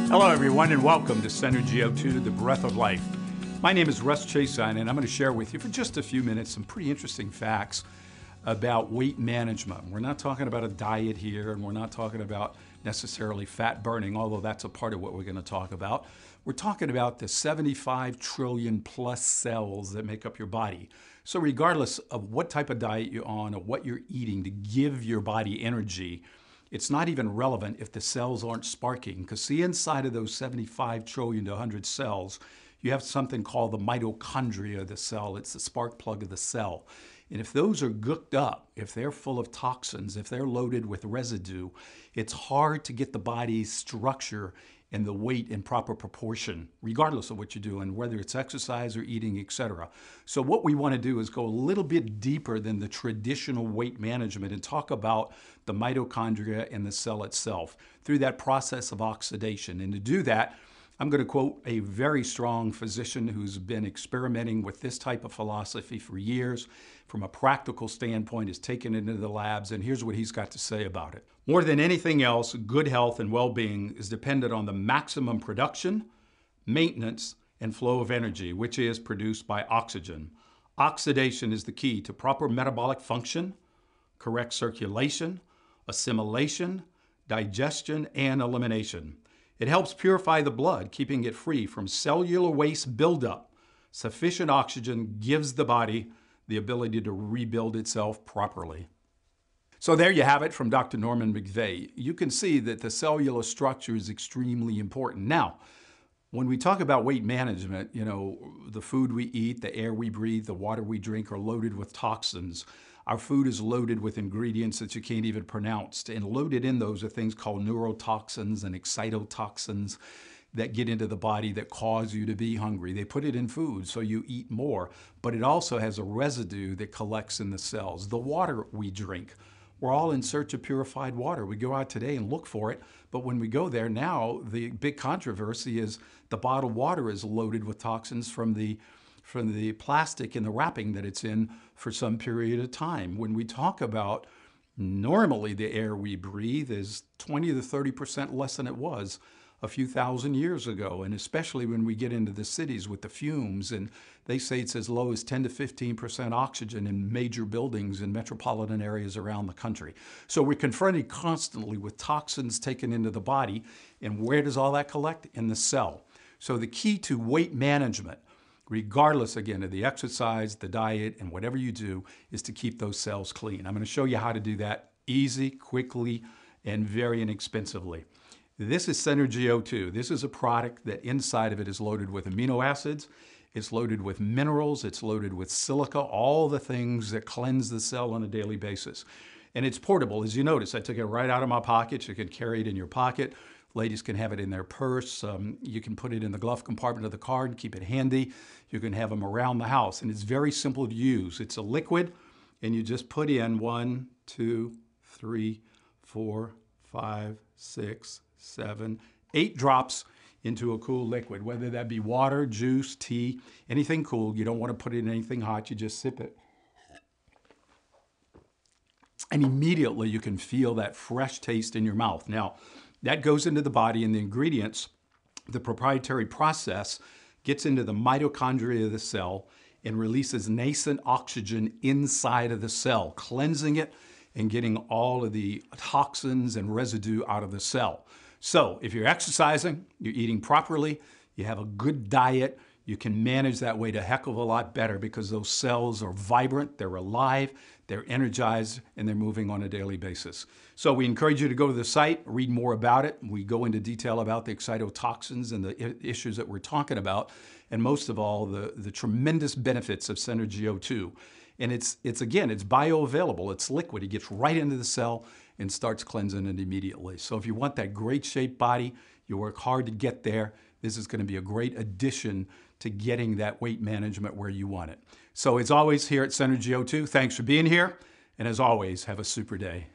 Hello, everyone, and welcome to Syenrgy O2, the breath of life. My name is Russ Chasine, and I'm going to share with you for just a few minutes some pretty interesting facts about weight management. We're not talking about a diet here, and we're not talking about necessarily fat burning, although that's a part of what we're going to talk about. We're talking about the 75 trillion plus cells that make up your body. So regardless of what type of diet you're on or what you're eating to give your body energy, it's not even relevant if the cells aren't sparking, because see, inside of those 75 trillion to 100 cells, you have something called the mitochondria of the cell. It's the spark plug of the cell. And if those are gooked up, if they're full of toxins, if they're loaded with residue, it's hard to get the body's structure and the weight in proper proportion, regardless of what you're doing, whether it's exercise or eating, etc. So what we want to do is go a little bit deeper than the traditional weight management and talk about the mitochondria and the cell itself through that process of oxidation. And to do that, I'm going to quote a very strong physician who's been experimenting with this type of philosophy for years. From a practical standpoint, has taken it into the labs, and here's what he's got to say about it. More than anything else, good health and well-being is dependent on the maximum production, maintenance, and flow of energy, which is produced by oxygen. Oxidation is the key to proper metabolic function, correct circulation, assimilation, digestion, and elimination. It helps purify the blood, keeping it free from cellular waste buildup. Sufficient oxygen gives the body the ability to rebuild itself properly. So there you have it from Dr. Norman McVeigh. You can see that the cellular structure is extremely important. Now, when we talk about weight management, the food we eat, the air we breathe, the water we drink are loaded with toxins. Our food is loaded with ingredients that you can't even pronounce. And loaded in those are things called neurotoxins and excitotoxins that get into the body that cause you to be hungry. They put it in food so you eat more, but it also has a residue that collects in the cells. The water we drink, we're all in search of purified water. We go out today and look for it, but when we go there now, the big controversy is the bottled water is loaded with toxins from the plastic and the wrapping that it's in for some period of time. When we talk about normally the air we breathe is 20 to 30% less than it was a few thousand years ago, and especially when we get into the cities with the fumes, and they say it's as low as 10 to 15% oxygen in major buildings in metropolitan areas around the country. So we're confronted constantly with toxins taken into the body, and where does all that collect? In the cell. So the key to weight management, regardless again of the exercise, the diet, and whatever you do, is to keep those cells clean. I'm going to show you how to do that easy, quickly, and very inexpensively. This is Syenrgy O2. This is a product that inside of it is loaded with amino acids, it's loaded with minerals, it's loaded with silica, all the things that cleanse the cell on a daily basis. And it's portable. As you notice, I took it right out of my pocket. You can carry it in your pocket. Ladies can have it in their purse. You can put it in the glove compartment of the car and keep it handy. You can have them around the house. And it's very simple to use. It's a liquid, and you just put in 1, 2, 3, 4, 5, 6, 7, 8 drops into a cool liquid, whether that be water, juice, tea, anything cool. You don't want to put it in anything hot. You just sip it. And immediately you can feel that fresh taste in your mouth. Now, that goes into the body, and the ingredients, the proprietary process, gets into the mitochondria of the cell and releases nascent oxygen inside of the cell, cleansing it and getting all of the toxins and residue out of the cell. So if you're exercising, you're eating properly, you have a good diet, you can manage that weight a heck of a lot better because those cells are vibrant, they're alive, they're energized, and they're moving on a daily basis. So we encourage you to go to the site, read more about it. We go into detail about the excitotoxins and the issues that we're talking about, and most of all, the tremendous benefits of Syenrgy O2. And it's bioavailable, it's liquid, it gets right into the cell and starts cleansing it immediately. So if you want that great shaped body, you work hard to get there, this is going to be a great addition to getting that weight management where you want it. So as always here at Syenrgy O2, thanks for being here, and as always, have a super day.